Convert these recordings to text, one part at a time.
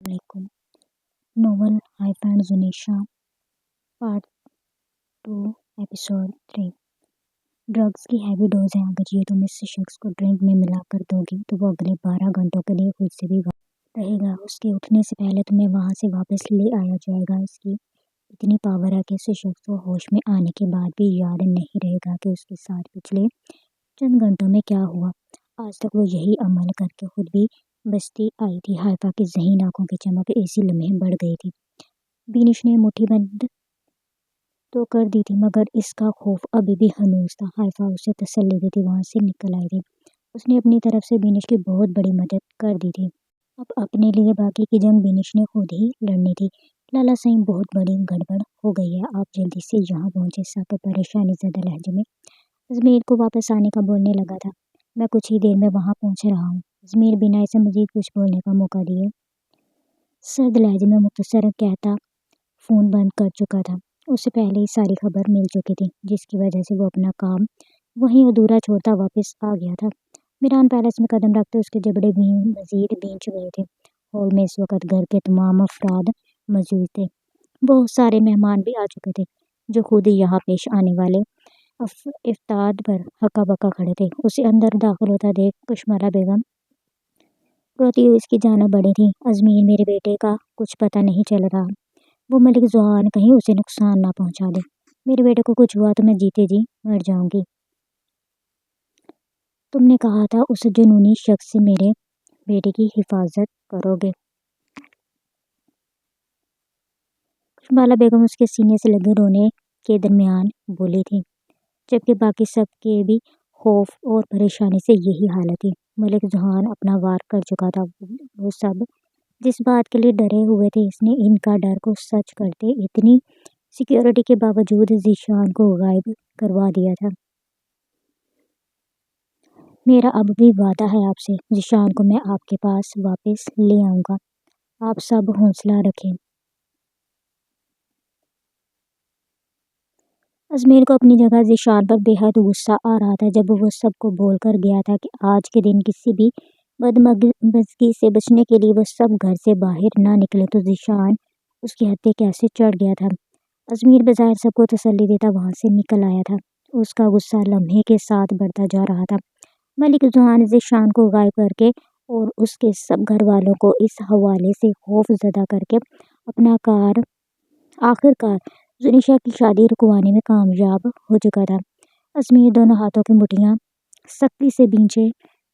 علیکم۔ ناول ہائف and Zanisha part 2 episode 3۔ Drugs کی ہیوی ڈوز ہے۔ اگر یہ تم اس شخص کو ڈرنک میں ملا کر دو گی تو وہ اگلے 12 گھنٹوں کے لیے خود سے بھی غائب رہے گا۔ اس کے اٹھنے سے پہلے تمہیں وہاں سے واپس لے آیا جائے گا۔ اس کی اتنی پاور ہے کہ اس شخص کو ہوش میں آنے کے بعد بھی یاد نہیں رہے گا کہ اس کے ساتھ پچھلے چند گھنٹوں میں کیا ہوا۔ آج تک وہ یہی عمل کر کے خود بھی بچتی آئی تھی۔ ہائفا کی ذہین آنکھوں کی چمک اسی لمحے بڑھ گئی تھی۔ بینش نے مٹھی بند تو کر دی تھی مگر اس کا خوف ابھی بھی ہنوز تھا۔ ہائفا اسے تسلی دیتی وہاں سے نکل آئی تھی۔ اس نے اپنی طرف سے بینش کی بہت بڑی مدد کر دی تھی۔ اب اپنے لیے باقی کی جنگ بینش نے خود ہی لڑنی تھی۔ لالا صاحب بہت بڑی گڑبڑ ہو گئی ہے۔ آپ جلدی سے یہاں پہنچے۔ ساقب پریشانی زدہ لہجے میں ازمیر کو واپس آنے کا بولنے لگا تھا۔ میں کچھ ہی دیر میں وہاں پہنچ رہا ہوں۔ ازمیر بنا اسے مزید کچھ بولنے کا موقع دیے سرد لہجے میں مختصر کہتا فون بند کر چکا تھا۔ اسے پہلے ہی ساری خبر مل چکی تھی جس کی وجہ سے وہ اپنا کام وہیں ادھورا چھوڑتا واپس آ گیا تھا۔ میران پیلس میں قدم رکھتے اس کے جبڑے بھی مزید بھینچ گئے تھے۔ ہال میں اس وقت گھر کے تمام افراد موجود تھے۔ بہت سارے مہمان بھی آ چکے تھے جو خود ہی یہاں پیش آنے والے افطار پر ہکا بکا کھڑے تھے۔ اسے اندر داخل ہوتا دیکھ کشمالہ بیگم روتی ہوئی اس کی جانب بڑھی تھی۔ ازمیر میرے بیٹے کا کچھ پتہ نہیں چل رہا۔ وہ ملک ذوحان کہیں اسے نقصان نہ پہنچا دے۔ میرے بیٹے کو کچھ ہوا تو میں جیتے جی مر جاؤں گی۔ تم نے کہا تھا اس جنونی شخص سے میرے بیٹے کی حفاظت کرو گے۔ کشمالہ بیگم اس کے سینے سے لگے رونے کے درمیان بولی تھی جبکہ باقی سب کے بھی خوف اور پریشانی سے یہی حالت تھی۔ ملک ذوحان اپنا وار کر چکا تھا۔ وہ سب جس بات کے لیے ڈرے ہوئے تھے اس نے ان کا ڈر کو سچ کرتے اتنی سیکیورٹی کے باوجود ذیشان کو غائب کروا دیا تھا۔ میرا اب بھی وعدہ ہے آپ سے۔ ذیشان کو میں آپ کے پاس واپس لے آؤں گا۔ آپ سب حوصلہ رکھیں۔ ازمیر کو اپنی جگہ ذیشان پر بے حد غصہ آ رہا تھا۔ جب وہ سب کو بول کر گیا تھا کہ آج کے دن کسی بھی بدمزگی سے بچنے کے لیے وہ سب گھر سے باہر نہ نکلے تو ذیشان اس کی ہتھے کیسے چڑھ گیا تھا۔ ازمیر بظاہر سب کو تسلی دیتا وہاں سے نکل آیا تھا۔ اس کا غصہ لمحے کے ساتھ بڑھتا جا رہا تھا۔ ملک ذوحان ذیشان کو غائب کر کے اور اس کے سب گھر والوں کو اس حوالے سے خوف زدہ کر کے آخر کار زنیشا کی شادی رکوانے میں کامیاب ہو چکا تھا۔ ازمیر دونوں ہاتھوں کی مٹھیاں سختی سے بھینچے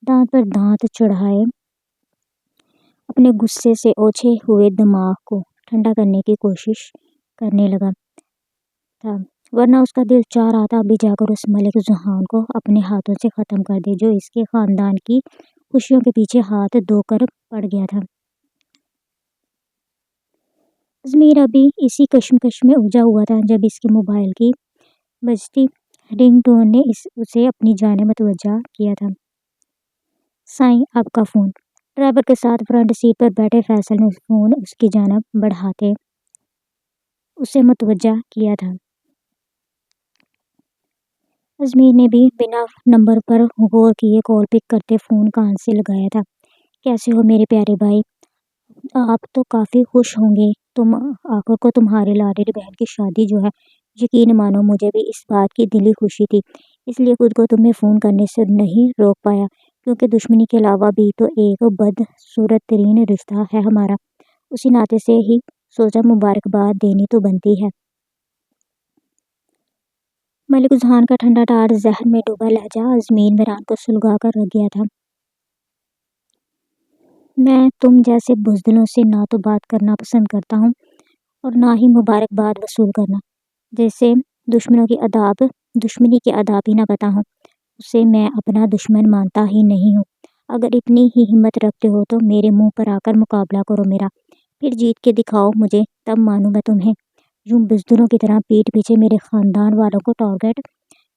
دانت پر دانت چڑھائے اپنے غصے سے اوچھے ہوئے دماغ کو ٹھنڈا کرنے کی کوشش کرنے لگا تھا ورنہ اس کا دل چاہ رہا تھا ابھی جا کر اس ملک ذوحان کو اپنے ہاتھوں سے ختم کر دے جو اس کے خاندان کی خوشیوں کے پیچھے ہاتھ دھو کر پڑ گیا تھا۔ ازمیر ابھی اسی کشمکش میں الجھا ہوا تھا جب اس کے موبائل کی بجتی رنگ ٹون نے اسے اپنی جانب متوجہ کیا تھا۔ سائیں آپ کا فون۔ ڈرائیور کے ساتھ فرنٹ سیٹ پر بیٹھے فیصل نے فون اس کی جانب بڑھاتے اسے متوجہ کیا تھا۔ ازمیر نے بھی بنا نمبر پر غور کیے کال پک کرتے فون کان سے لگایا تھا۔ کیسے ہو میرے پیارے بھائی؟ آپ تو کافی خوش ہوں گے آخر کو تمہاری لاڈلی بہن کی شادی جو ہے۔ یقین مانو مجھے بھی اس بات کی دلی خوشی تھی اس لیے خود کو تمہیں فون کرنے سے نہیں روک پایا کیونکہ دشمنی کے علاوہ بھی تو ایک بدصورت ترین رشتہ ہے ہمارا۔ اسی ناطے سے ہی سوچا مبارکباد دینی تو بنتی ہے۔ ملک ذوحان کا ٹھنڈا ٹھار ذہن میں ڈوبا لہجہ ازمیر میران کو سلگا کر رکھ گیا تھا۔ میں تم جیسے بزدلوں سے نہ تو بات کرنا پسند کرتا ہوں اور نہ ہی مبارکباد وصول کرنا۔ جسے دشمنی کے آداب ہی نہ پتہ ہوں اسے میں اپنا دشمن مانتا ہی نہیں ہوں۔ اگر اتنی ہی ہمت رکھتے ہو تو میرے منہ پر آ کر مقابلہ کرو میرا، پھر جیت کے دکھاؤ مجھے، تب مانوں میں تمہیں۔ یوں بزدلوں کی طرح پیٹھ پیچھے میرے خاندان والوں کو ٹارگٹ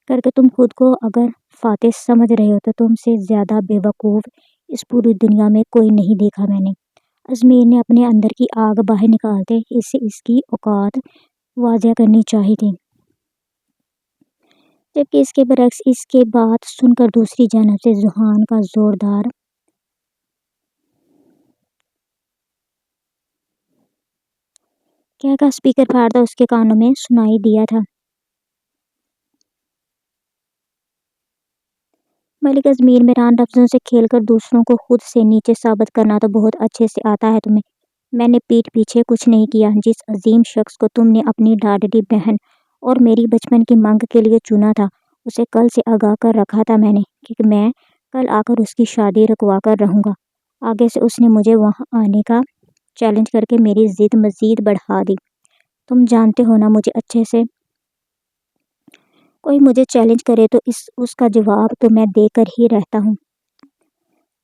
کر کے تم خود کو اگر فاتح سمجھ رہے ہو تو تم سے زیادہ بے وقوف اس پوری دنیا میں کوئی نہیں دیکھا میں نے۔ ازمیر نے اپنے اندر کی آگ باہر نکالتے اسے اس کی اوقات واضح کرنی چاہی تھی جبکہ اس کے برعکس اس کے بات سن کر دوسری جانب سے ذوحان کا زوردار کہہ کا اسپیکر پھاڑتا اس کے کانوں میں سنائی دیا تھا۔ ملک ازمیر میران لفظوں سے کھیل کر دوسروں کو خود سے نیچے ثابت کرنا تو بہت اچھے سے آتا ہے تمہیں۔ میں نے پیٹھ پیچھے کچھ نہیں کیا۔ جس عظیم شخص کو تم نے اپنی لاڈلی بہن اور میری بچپن کی مانگ کے لیے چنا تھا، اسے کل سے آگاہ کر رکھا تھا میں نے کہ میں کل آ کر اس کی شادی رکوا کر رہوں گا۔ آگے سے اس نے مجھے وہاں آنے کا چیلنج کر کے میری ضد مزید بڑھا دی۔ تم جانتے ہو نا مجھے اچھے سے، کوئی مجھے چیلنج کرے تو اس کا جواب تو میں دے کر ہی رہتا ہوں۔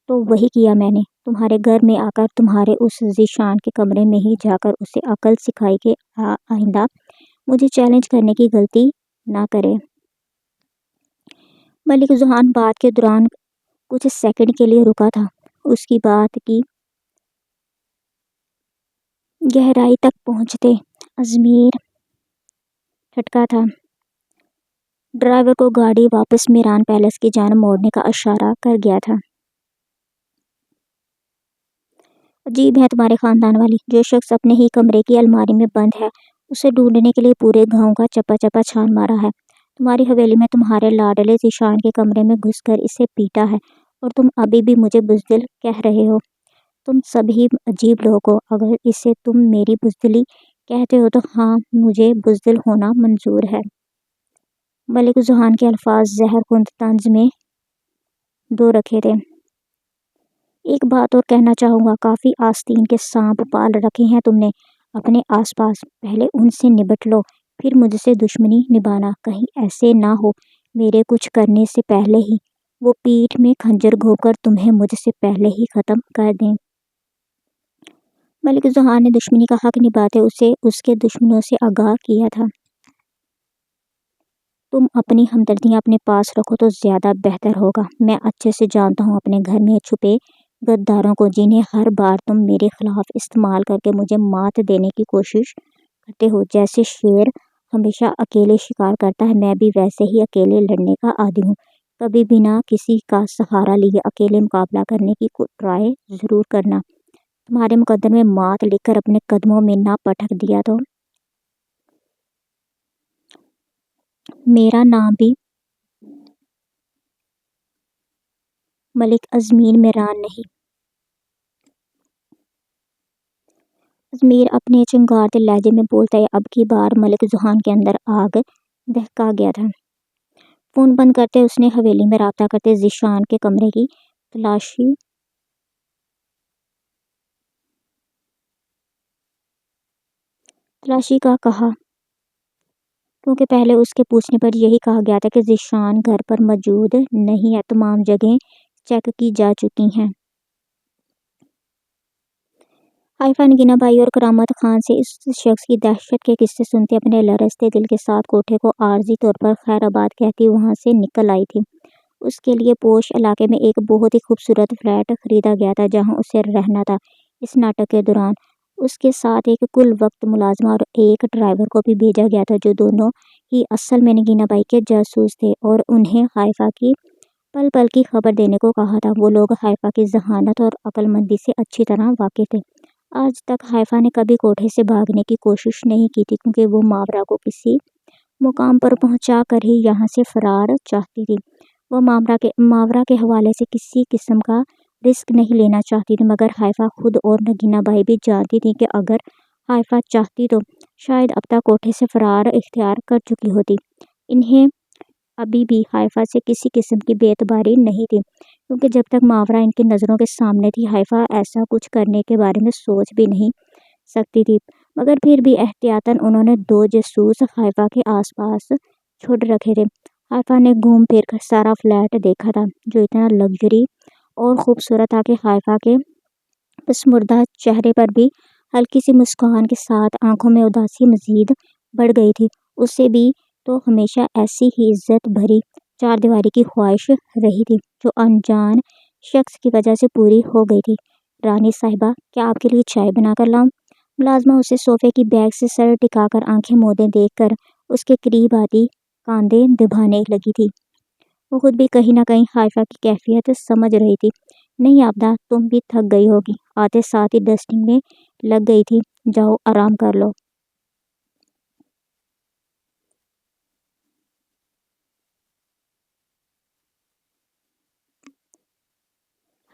تو وہی کیا میں نے، تمہارے گھر میں آ کر تمہارے اس ذیشان کے کمرے میں ہی جا کر اسے عقل سکھائی کہ آئندہ مجھے چیلنج کرنے کی غلطی نہ کرے۔ ملک ذوحان بات کے دوران کچھ سیکنڈ کے لیے رکا تھا۔ اس کی بات کی گہرائی تک پہنچتے ازمیر ٹھٹکا تھا۔ ڈرائیور کو گاڑی واپس میران پیلس کی جانب موڑنے کا اشارہ کر گیا تھا۔ عجیب ہے تمہارے خاندان والی، جو شخص اپنے ہی کمرے کی الماری میں بند ہے، اسے ڈھونڈنے کے لیے پورے گاؤں کا چپا چپا چھان مارا ہے۔ تمہاری حویلی میں تمہارے لاڈلے ذیشان کے کمرے میں گھس کر اسے پیٹا ہے، اور تم ابھی بھی مجھے بزدل کہہ رہے ہو۔ تم سبھی عجیب لوگ ہو۔ اگر اسے تم میری بزدلی کہتے ہو تو ہاں، مجھے بزدل ہونا منظور ہے۔ ملک ذوحان کے الفاظ زہر کند طنز میں دو رکھے تھے۔ ایک بات اور کہنا چاہوں گا، کافی آستین کے سانپ پال رکھے ہیں تم نے اپنے آس پاس، پہلے ان سے نبٹ لو، پھر مجھ سے دشمنی نبھانا۔ کہیں ایسے نہ ہو میرے کچھ کرنے سے پہلے ہی وہ پیٹھ میں خنجر گھونپ کر تمہیں مجھ سے پہلے ہی ختم کر دیں۔ ملک ذوحان نے دشمنی کا حق نبھاتے اسے اس کے دشمنوں سے آگاہ کیا تھا۔ تم اپنی ہمدردیاں اپنے پاس رکھو تو زیادہ بہتر ہوگا۔ میں اچھے سے جانتا ہوں اپنے گھر میں چھپے غداروں کو، جنہیں ہر بار تم میرے خلاف استعمال کر کے مجھے مات دینے کی کوشش کرتے ہو۔ جیسے شیر ہمیشہ اکیلے شکار کرتا ہے، میں بھی ویسے ہی اکیلے لڑنے کا عادی ہوں۔ کبھی بنا کسی کا سہارا لیے اکیلے مقابلہ کرنے کی ٹرائی ضرور کرنا۔ تمہارے مقدر میں مات لکھ کر اپنے قدموں میں نہ پٹک دیا تو میرا نام بھی ملک ازمیر میران نہیں۔ ازمیر اپنے چنگھاڑتے لہجے میں بولتا ہے۔ اب کی بار ملک ذوحان کے اندر آگ دہکا گیا تھا۔ فون بند کرتے اس نے حویلی میں رابطہ کرتے ذیشان کے کمرے کی تلاشی کا کہا، کیونکہ پہلے اس کے پوچھنے پر یہی کہا گیا تھا کہ ذیشان گھر پر موجود نہیں ہے، تمام جگہیں چیک کی جا چکی ہیں۔ حائفہ نگینہ بائی اور کرامت خان سے اس شخص کی دہشت کے قصے سنتے اپنے لرزتے دل کے ساتھ کوٹھے کو عارضی طور پر خیر آباد کہتی وہاں سے نکل آئی تھی۔ اس کے لیے پوش علاقے میں ایک بہت ہی خوبصورت فلیٹ خریدا گیا تھا جہاں اسے رہنا تھا۔ اس ناٹک کے دوران اس کے ساتھ ایک کل وقت ملازمہ اور ایک ڈرائیور کو بھی بھیجا گیا تھا، جو دونوں ہی اصل میں نگینہ بائی کے جاسوس تھے اور انہیں حائفہ کی پل پل کی خبر دینے کو کہا تھا۔ وہ لوگ حائفہ کی ذہانت اور عقل مندی سے اچھی طرح واقف تھے۔ آج تک حائفہ نے کبھی کوٹھے سے بھاگنے کی کوشش نہیں کی تھی، کیونکہ وہ ماورا کو کسی مقام پر پہنچا کر ہی یہاں سے فرار چاہتی تھی۔ وہ ماورا کے حوالے سے کسی قسم کا رسک نہیں لینا چاہتی تھی، مگر حائفہ خود اور نگینہ بائی بھی جانتی تھیں کہ اگر حائفہ چاہتی تو شاید اب تک کوٹھے سے فرار اختیار کر چکی ہوتی۔ انہیں ابھی بھی حائفہ سے کسی قسم کی بے اعتباری نہیں تھی، کیونکہ جب تک ماورا ان کی نظروں کے سامنے تھی حائفہ ایسا کچھ کرنے کے بارے میں سوچ بھی نہیں سکتی تھی۔ مگر پھر بھی احتیاطاً انہوں نے دو جاسوس حائفہ کے آس پاس چھوڑ رکھے تھے۔ حائفہ نے گھوم پھر کر سارا فلیٹ دیکھا تھا، جو اتنا لگژری اور خوبصورت تھا کہ حائفہ کے پسماردہ چہرے پر بھی ہلکی سی مسکان کے ساتھ آنکھوں میں اداسی مزید بڑھ گئی تھی۔ اسے بھی تو ہمیشہ ایسی ہی عزت بھری چار دیواری کی خواہش رہی تھی، جو انجان شخص کی وجہ سے پوری ہو گئی تھی۔ رانی صاحبہ، کیا آپ کے لیے چائے بنا کر لاؤں؟ ملازمہ اسے صوفے کی بیگ سے سر ٹکا کر آنکھیں موندے دیکھ کر اس کے قریب آتی کاندھے دبانے لگی تھی۔ وہ خود بھی کہیں نہ کہیں حائفہ کی کیفیت سمجھ رہی تھی۔ نہیں آبدہ، تم بھی تھک گئی ہوگی، آتے ساتھ ہی ڈسٹنگ میں لگ گئی تھی، جاؤ آرام کر لو۔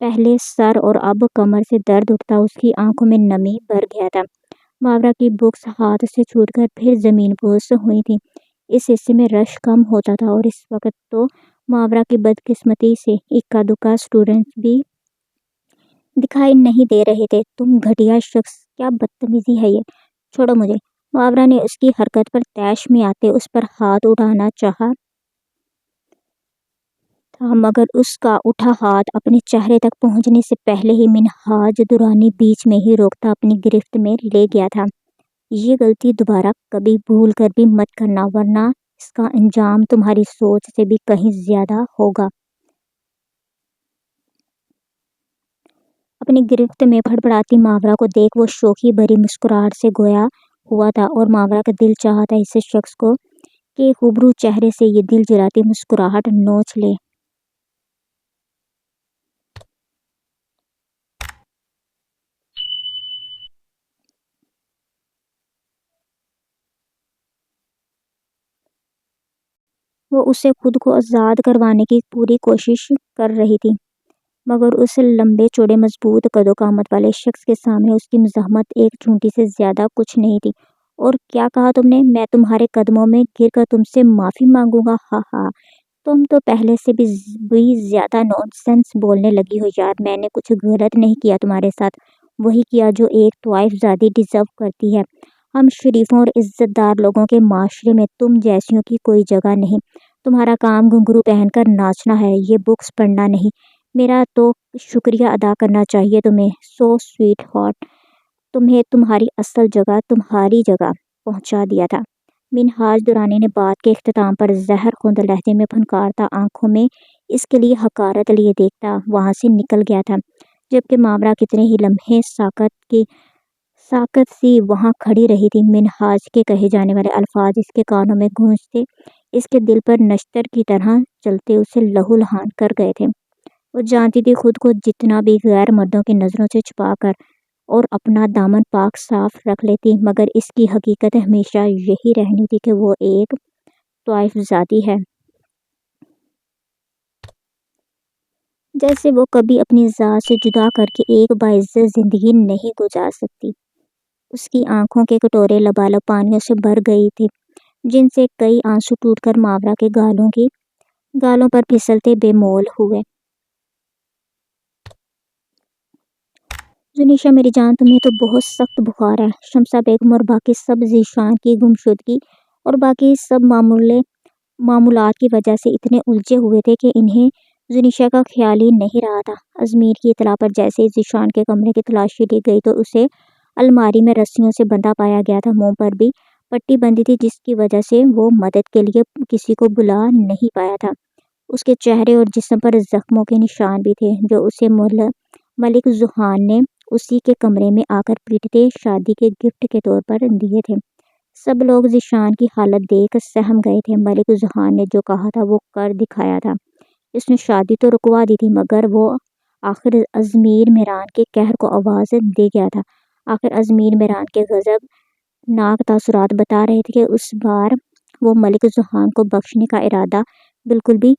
پہلے سر اور اب کمر سے درد اٹھتا، اس کی آنکھوں میں نمی بھر گیا تھا۔ ماورا کی بکس ہاتھ سے چھوٹ کر پھر زمین پوش ہوئی تھی۔ اس حصے میں رش کم ہوتا تھا اور اس وقت تو ماورا کی بدقسمتی سے اکا دکا اسٹوڈنٹس بھی دکھائی نہیں دے رہے تھے۔ تم گھٹیا شخص، کیا بدتمیزی ہے یہ! چھوڑو مجھے۔ ماورا نے اس کی حرکت پر طیش میں آتے اس پر ہاتھ اٹھانا چاہا تھا، مگر اس کا اٹھا ہاتھ اپنے چہرے تک پہنچنے سے پہلے ہی منہاج درانی بیچ میں ہی روکتا اپنی گرفت میں لے گیا تھا۔ یہ غلطی دوبارہ کبھی بھول کر بھی مت کرنا، ورنہ اس کا انجام تمہاری سوچ سے بھی کہیں زیادہ ہوگا۔ اپنی گرفت میں پھڑپڑاتی ماورا کو دیکھ وہ شوخی بھری مسکراہٹ سے گویا ہوا تھا اور ماورا کا دل چاہا تھا اس شخص کو کے روبرو چہرے سے یہ دل جلاتی مسکراہٹ نوچ لے۔ وہ اسے خود کو آزاد کروانے کی پوری کوشش کر رہی تھی، مگر اس لمبے چوڑے مضبوط قد و قامت والے شخص کے سامنے اس کی مزاحمت ایک چونٹی سے زیادہ کچھ نہیں تھی۔ اور کیا کہا تم نے؟ میں تمہارے قدموں میں گر کر تم سے معافی مانگوں گا؟ ہاں ہاں، تم تو پہلے سے بھی زیادہ نون سینس بولنے لگی ہو یار۔ میں نے کچھ غلط نہیں کیا تمہارے ساتھ، وہی کیا جو ایک طوائف زادی ڈیزرو کرتی ہے۔ ہم شریفوں اور عزت دار لوگوں کے معاشرے میں تم جیسیوں کی کوئی جگہ نہیں۔ تمہارا کام گھنگرو پہن کر ناچنا ہے، یہ بکس پڑھنا نہیں۔ میرا تو شکریہ ادا کرنا چاہیے تمہیں۔ سو سویٹ ہارٹ، تمہیں تمہاری اصل جگہ تمہاری جگہ پہنچا دیا تھا۔ منہاج درانی نے بات کے اختتام پر زہر خوند لہجے میں پھنکارتا، آنکھوں میں اس کے لیے حقارت لیے دیکھتا وہاں سے نکل گیا تھا، جبکہ ماورا کتنے ہی لمحے ساکت سی وہاں کھڑی رہی تھی۔ منہاج کے کہے جانے والے الفاظ اس کے کانوں میں گونجتے، اس کے دل پر نشتر کی طرح چلتے اسے لہو لہان کر گئے تھے۔ وہ جانتی تھی خود کو جتنا بھی غیر مردوں کی نظروں سے چھپا کر اور اپنا دامن پاک صاف رکھ لیتی، مگر اس کی حقیقت ہمیشہ یہی رہنی تھی کہ وہ ایک طوائف زادی ہے۔ جیسے وہ کبھی اپنی ذات سے جدا کر کے ایک باعزت زندگی نہیں گزار سکتی۔ اس کی آنکھوں کے کٹورے لبالب پانیوں سے بھر گئی تھے، جن سے کئی آنسو ٹوٹ کر ماورا کے گالوں پر پھسلتے بے مول ہوئے۔ زنیشا میری جان، تمہیں تو بہت سخت بخار ہے۔ شمسہ بیگم اور باقی سب ذیشان کی گمشدگی اور باقی سب معمولات کی وجہ سے اتنے الجھے ہوئے تھے کہ انہیں زنیشا کا خیال ہی نہیں رہا تھا۔ ازمیر کی اطلاع پر جیسے ہی ذیشان کے کمرے کی تلاشی لی گئی تو اسے الماری میں رسیوں سے بندھا پایا گیا تھا۔ منہ پر بھی پٹی بندھی تھی، جس کی وجہ سے وہ مدد کے لیے کسی کو بلا نہیں پایا تھا۔ اس کے چہرے اور جسم پر زخموں کے نشان بھی تھے، جو اسے ملک ذوحان نے اسی کے کمرے میں آ کر پیٹتے شادی کے گفٹ کے طور پر دیے تھے۔ سب لوگ ذیشان کی حالت دیکھ سہم گئے تھے۔ ملک ذوحان نے جو کہا تھا وہ کر دکھایا تھا۔ اس نے شادی تو رکوا دی تھی، مگر وہ آخر ازمیر میران کے قہر کو آواز دے گیا تھا۔ آخر ازمیر میران کے غضب ناک تاثرات بتا رہے تھے کہ اس بار وہ ملک ذوحان کو بخشنے کا ارادہ بالکل بھی